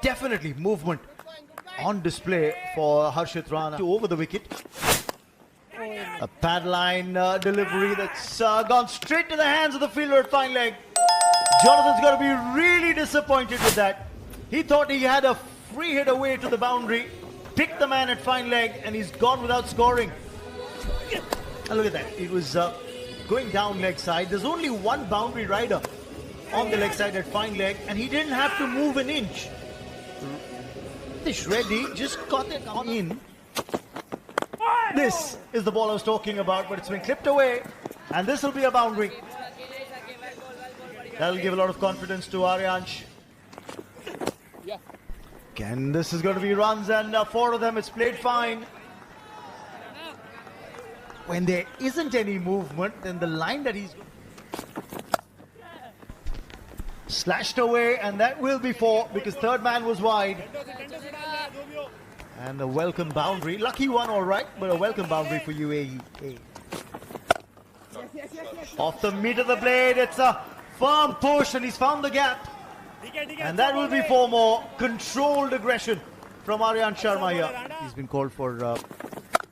definitely movement on display for Harshit Rana over the wicket. A pad line delivery that's gone straight to the hands of the fielder at fine leg. Jonathan's got to be really disappointed with that. He thought he had a free hit away to the boundary, picked the man at fine leg, and he's gone without scoring. And look at that. It was going down leg side. There's only one boundary rider on the leg side at fine leg, and he didn't have to move an inch. This Reddy just got it on in. This is the ball I was talking about, but it's been clipped away, and this will be a boundary. That'll give a lot of confidence to Aryansh. Again, this is going to be runs, and 4 of them. It's played fine. When there isn't any movement, then the line that he's slashed away, and that will be 4 because third man was wide. And a welcome boundary. Lucky one, all right, but a welcome boundary for UAE A. Off the meat of the blade, it's a firm push, and he's found the gap. And that will be 4 more. Controlled aggression from Aryan Sharma here. He's been called for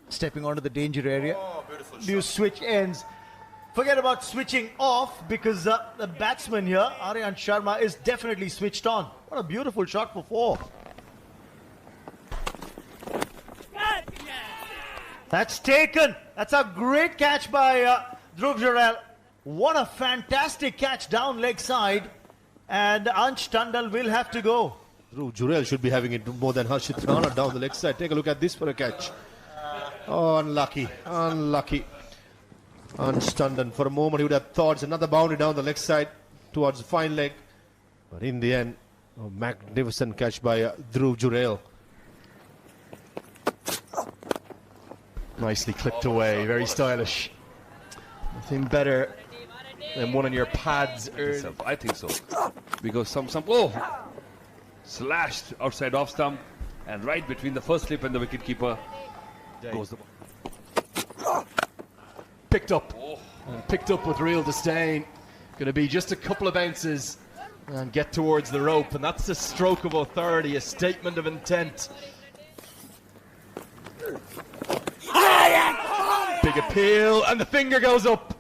stepping onto the danger area. New switch ends. Forget about switching off, because the batsman here, Aryan Sharma, is definitely switched on. What a beautiful shot for 4. That's taken. That's a great catch by Dhruv Jurel. What a fantastic catch down leg side. And Ansh Tandal will have to go. Dhruv Jurel should be having it more than Harshit Rana down the leg side. Take a look at this for a catch. Oh, unlucky. Unlucky. Ansh Tandal, for a moment he would have thought it's another boundary down the leg side towards the fine leg. But in the end, a magnificent catch by Dhruv Jurel. Nicely clipped away, very stylish. Nothing better than one on your pads early. I think so. Because some slashed outside off stump, and right between the first slip and the wicket keeper goes the ball. Picked up. And picked up with real disdain. Going to be just a couple of bounces and get towards the rope, and that's a stroke of authority, a statement of intent. Big appeal, and the finger goes up.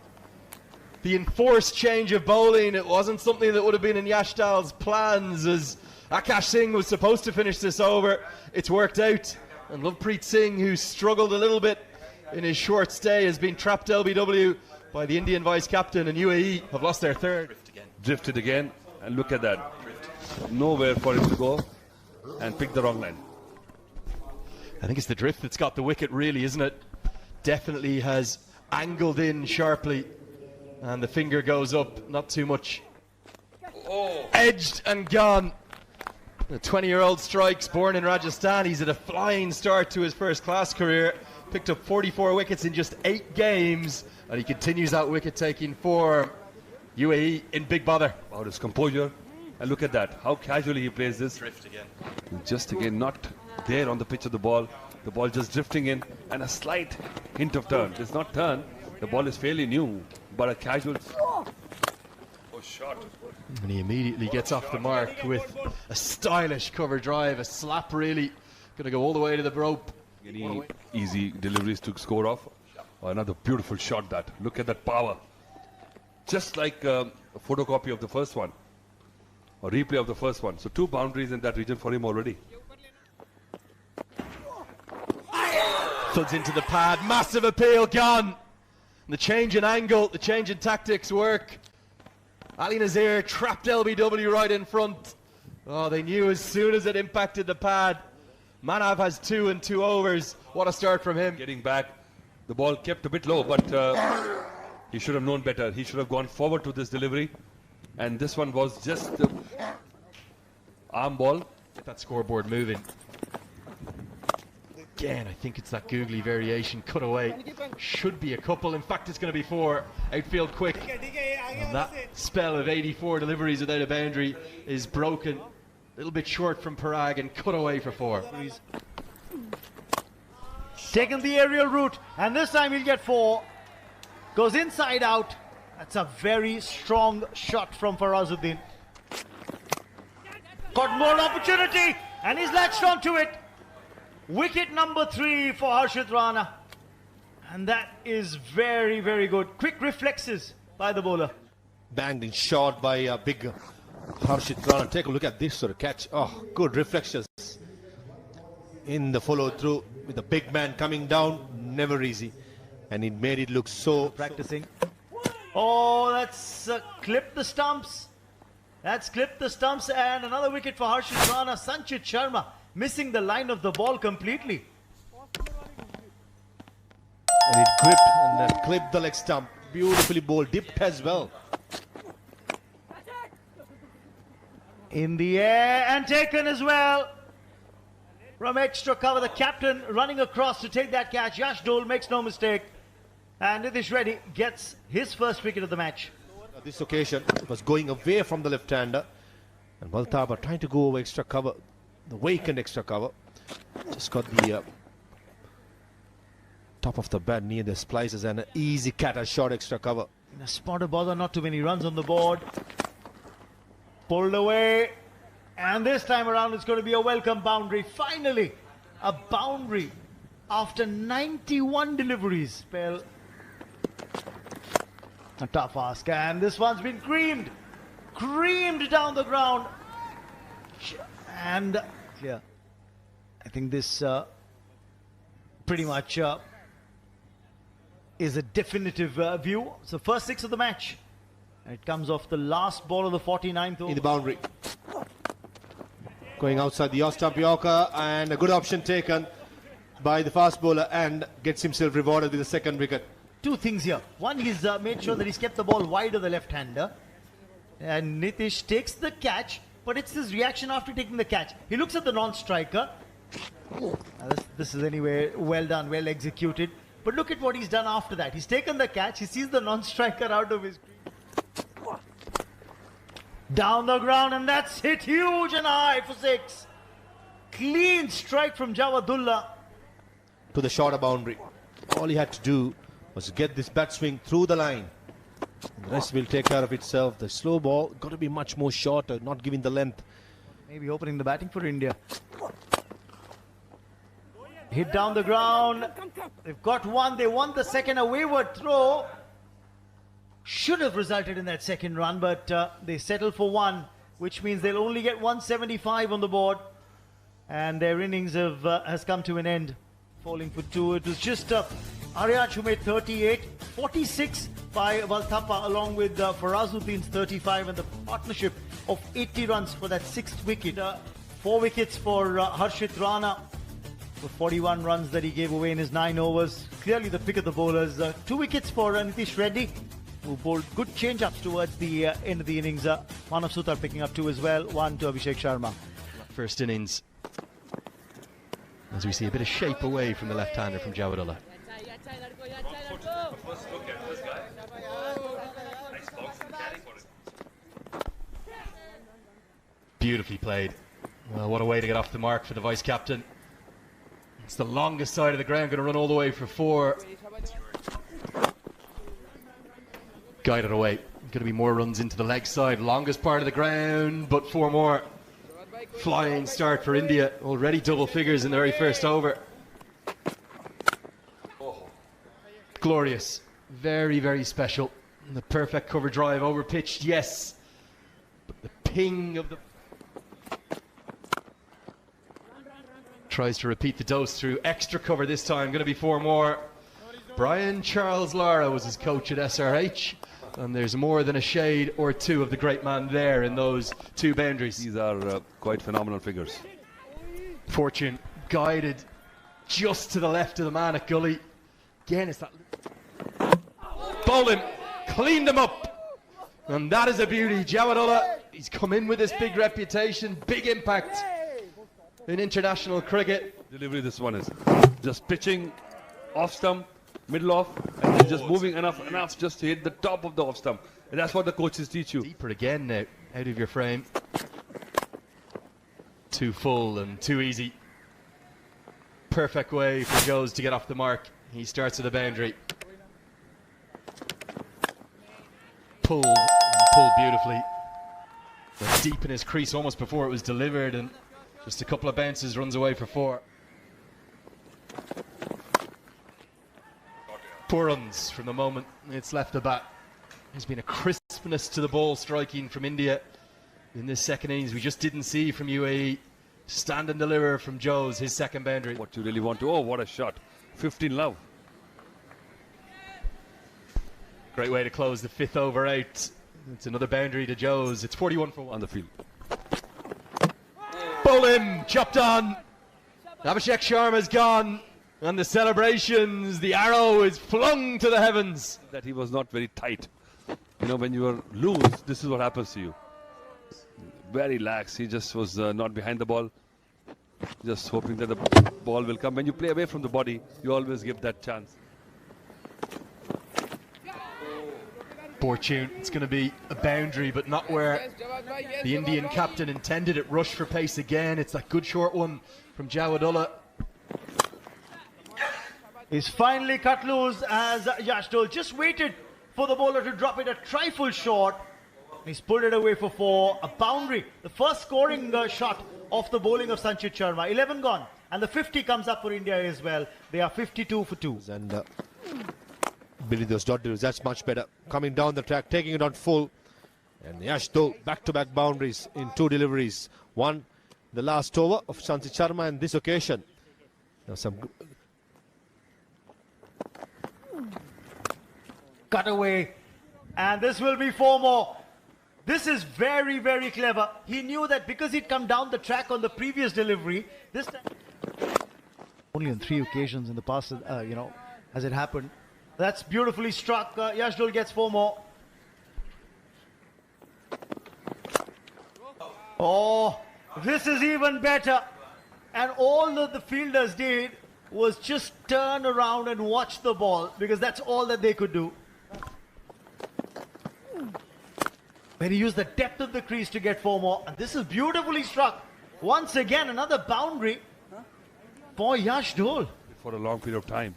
The enforced change of bowling, it wasn't something that would have been in Yashdal's plans, as Akash Singh was supposed to finish this over. It's worked out, and Lovepreet Singh, who struggled a little bit in his short stay, has been trapped LBW by the Indian vice-captain, and UAE have lost their third. Drifted again, and look at that. Nowhere for him to go, and pick the wrong line. I think it's the drift that's got the wicket, really, isn't it? Definitely has angled in sharply, and the finger goes up, not too much. Oh. Edged and gone. The 20-year-old strikes, born in Rajasthan. He's had a flying start to his first-class career. Picked up 44 wickets in just 8 games, and he continues that wicket-taking form. UAE in big bother. About his composure, and look at that, how casually he plays this. Drift again. Just again, not there on the pitch of the ball just drifting in, and a slight hint of turn. It's not turn, the ball is fairly new, but a casual shot. And he immediately gets off the mark with a stylish cover drive, a slap really. Going to go all the way to the rope. Any easy deliveries to score off. Oh, another beautiful shot that. Look at that power. Just like a photocopy of the first one, or replay of the first one. So 2 boundaries in that region for him already. Thuds into the pad, massive appeal, gone. And the change in angle, the change in tactics work. Ali Nazir trapped LBW right in front. Oh, they knew as soon as it impacted the pad. Manav has 2 and 2 overs. What a start from him. Getting back, the ball kept a bit low, but he should have known better. He should have gone forward to this delivery, and this one was just the arm ball. Get that scoreboard moving. Again, I think it's that googly variation cut away. Should be a couple. In fact, it's going to be 4. Outfield quick. And that spell of 84 deliveries without a boundary is broken. A little bit short from Parag, and cut away for 4. Taken the aerial route, and this time he'll get 4. Goes inside out. That's a very strong shot from Farazuddin. Got more opportunity and he's latched onto it. Wicket number 3 for Harshit Rana. And that is very, very good. Quick reflexes by the bowler. Banged in short by big Harshit Rana. Take a look at this sort of catch. Oh, good reflections in the follow through with the big man coming down. Never easy. And it made it look so... Practicing. Oh, that's clipped the stumps. That's clipped the stumps and another wicket for Harshit Rana. Sanchit Sharma missing the line of the ball completely. And it gripped and then clipped the leg stump. Beautifully bowled, dipped as well. In the air and taken as well. From extra cover, the captain running across to take that catch. Yash Dole makes no mistake. And Nitish Reddy gets his first wicket of the match. This occasion it was going away from the left-hander. And Maltaba trying to go over extra cover. The vacant extra cover. Just got the top of the bat near the splices and an easy cutter shot extra cover. In a spot of bother, not too many runs on the board. Pulled away. And this time around it's going to be a welcome boundary. Finally, a boundary after 91 deliveries. Spell. A tough ask. And this one's been creamed. Creamed down the ground. And clear. I think this pretty much is a definitive view. So first 6 of the match. And it comes off the last ball of the 49th over. In the boundary. Going outside the off-stump Yorker, and a good option taken by the fast bowler and gets himself rewarded with the second wicket. 2 things here. One, he's made sure that he's kept the ball wide of the left-hander. And Nitish takes the catch, but it's his reaction after taking the catch. He looks at the non-striker. This is anyway well done, well executed. But look at what he's done after that. He's taken the catch, he sees the non-striker out of his... Down the ground, and that's hit huge and high for 6. Clean strike from Jawadullah. To the shorter boundary. All he had to do was get this bat swing through the line. And the rest will take care of itself. The slow ball got to be much more shorter, not giving the length. Maybe opening the batting for India. Hit down the ground. They've got one. They want the second. A wayward throw. Should have resulted in that second run, but they settle for 1, which means they'll only get 175 on the board. And their innings has come to an end, falling for 2. It was just Aryaj who made 38, 46 by Valthappa along with Farazuddin's 35 and the partnership of 80 runs for that 6th wicket. 4 wickets for Harshit Rana for 41 runs that he gave away in his 9 overs. Clearly the pick of the bowlers. 2 wickets for Nitish Reddy, who bowled good change-ups towards the end of the innings. Manav Sutar picking up 2 as well, 1 to Abhishek Sharma. First innings, as we see a bit of shape away from the left-hander from Jawadullah. Beautifully played. Well, what a way to get off the mark for the vice-captain. It's the longest side of the ground, going to run all the way for 4. Guided away. Going to be more runs into the leg side. Longest part of the ground, but 4 more. Flying start for India. Already double figures in the very first over. Glorious. Very, very special. And the perfect cover drive over pitched, yes. But the ping of the... Tries to repeat the dose through extra cover this time. Going to be 4 more. Brian Charles Lara was his coach at SRH. And there's more than a shade or 2 of the great man there in those 2 boundaries. These are quite phenomenal figures. Fortune guided just to the left of the man at Gully. Again, it's that... Bowling, cleaned him up. And that is a beauty. Jawadullah, he's come in with this big reputation, big impact in international cricket. Delivery this one is. Just pitching off stump, middle off, and then just moving enough just to hit the top of the off stump. And that's what the coaches teach you. Deeper again now, out of your frame. Too full and too easy. Perfect way for Joes to get off the mark. He starts at the boundary. Pulled, and pulled beautifully. Went deep in his crease almost before it was delivered, and just a couple of bounces, runs away for 4. Poor runs from the moment it's left the bat. There's been a crispness to the ball striking from India in this second innings we just didn't see from UAE. Stand and deliver from Joes, his second boundary. What you really want to... Oh, what a shot. 15 love. Great way to close the 5th over out. It's another boundary to Joes. It's 41 for 1. On the field. Bowl him, chopped on. Abhishek Sharma's gone. And the celebrations, the arrow is flung to the heavens. That he was not very tight. You know, when you are loose, this is what happens to you. Very lax. He just was not behind the ball. Just hoping that the ball will come. When you play away from the body, you always give that chance. Poor tune. It's going to be a boundary, but not where the Indian captain intended it. Rush for pace again. It's that good short one from Jawadullah. He's finally cut loose as Yashdol just waited for the bowler to drop it a trifle short. He's pulled it away for 4. A boundary. The first scoring shot of the bowling of Sanchit Sharma. 11 gone. And the 50 comes up for India as well. They are 52 for 2. And Billy, those dot deliveries, that's much better. Coming down the track, taking it on full. And Yashdol, back-to-back boundaries in 2 deliveries. One, the last over of Sanchit Sharma, and this occasion. Now some Cut away. And this will be 4 more. This is very, very clever. He knew that because he'd come down the track on the previous delivery, this time... Only on 3 occasions in the past, has it happened. That's beautifully struck. Yashdol gets 4 more. Oh, this is even better. And all that the fielders did was just turn around and watch the ball, because that's all that they could do. When he used the depth of the crease to get 4 more. And this is beautifully struck. Once again, another boundary for Yashdol. For a long period of time.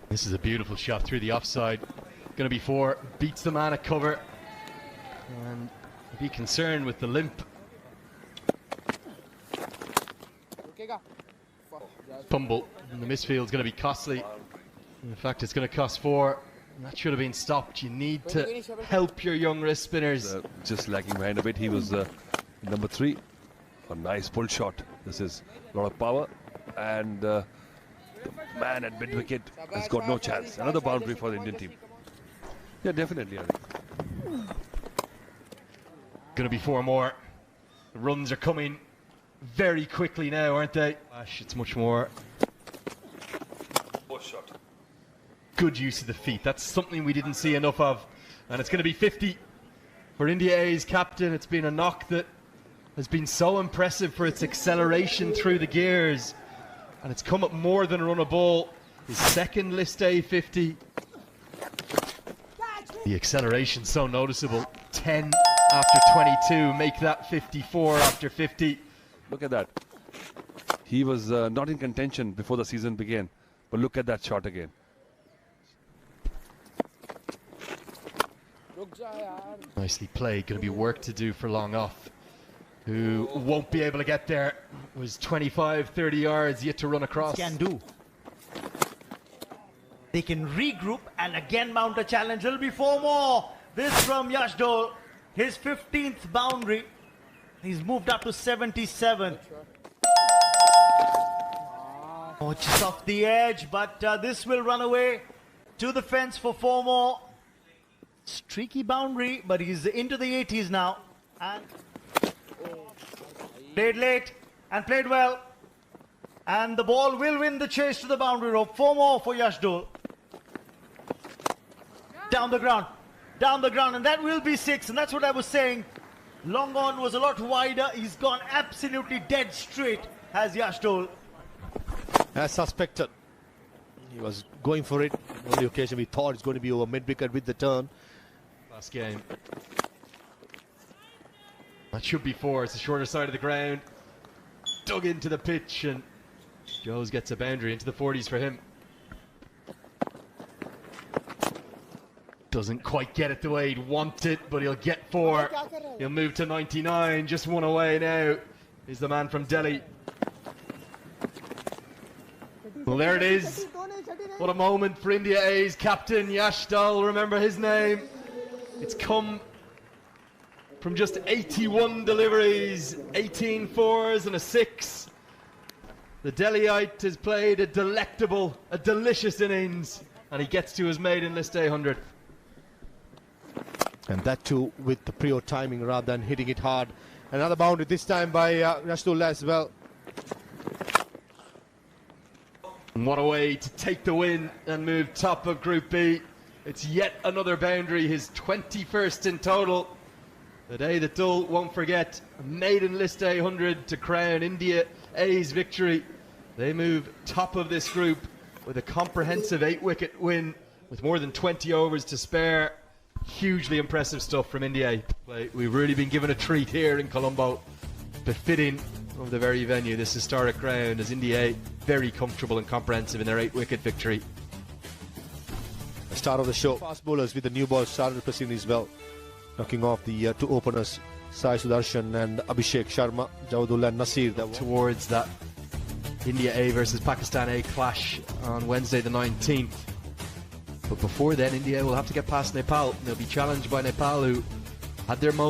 This is a beautiful shot through the offside. Going to be 4. Beats the man at cover. And be concerned with the limp. Fumble. And the misfield is going to be costly. In fact, it's going to cost 4. And that should have been stopped. You need to help your young wrist spinners. Just lagging behind a bit. He was number 3. A nice pull shot. This is a lot of power. And the man at mid-wicket has got no chance. Another boundary for the Indian team. Yeah, definitely. I think. Going to be 4 more. The runs are coming very quickly now, aren't they? It's much more. Shot. Good use of the feet. That's something we didn't see enough of. And it's going to be 50 for India A's captain. It's been a knock that has been so impressive for its acceleration through the gears. And it's come up more than a run of ball. His second list A 50. The acceleration so noticeable. 10 after 22. Make that 54 after 50. Look at that. He was not in contention before the season began. But look at that shot again. Nicely played. Going to be work to do for long off, who won't be able to get there. It was 25, 30 yards yet to run across. Can do. They can regroup and again mount a challenge. It'll be 4 more. This from Yashdol. His 15th boundary. He's moved up to 77. Oh, just off the edge, but this will run away to the fence for 4 more. Streaky boundary, but he's into the 80s now. And played late and played well. And the ball will win the chase to the boundary rope. 4 more for Yashdol. Down the ground, and that will be 6. And that's what I was saying. Long on was a lot wider. He's gone absolutely dead straight as Yashdol. As suspected, he was going for it. On the occasion we thought it's going to be over mid-wicket with the turn. Last game. That should be 4. It's the shorter side of the ground. Dug into the pitch, and Joes gets a boundary into the 40s for him. Doesn't quite get it the way he'd want it, but he'll get 4. He'll move to 99, just 1 away now. Is the man from Delhi. Well, there it is. What a moment for India A's captain, Yashdal. Remember his name. It's come from just 81 deliveries, 18 fours and a 6. The Delhiite has played a delectable, a delicious innings, and he gets to his maiden list 100. And that too with the pure timing rather than hitting it hard. Another boundary this time by Yashdal as well. And what a way to take the win and move top of Group B. It's yet another boundary, his 21st in total. The day that Dull won't forget, a maiden list 100 to crown India A's victory. They move top of this group with a comprehensive 8-wicket win with more than 20 overs to spare. Hugely impressive stuff from India A. We've really been given a treat here in Colombo, befitting of the very venue, this historic ground, as India A very comfortable and comprehensive in their 8-wicket victory. The start of the show. Fast bowlers with the new ball started pressing as well, knocking off the 2 openers, Sai Sudarshan and Abhishek Sharma, Jawadullah and Nasir. Towards that India A versus Pakistan A clash on Wednesday the 19th. But before then, India will have to get past Nepal. They'll be challenged by Nepal, who had their moment.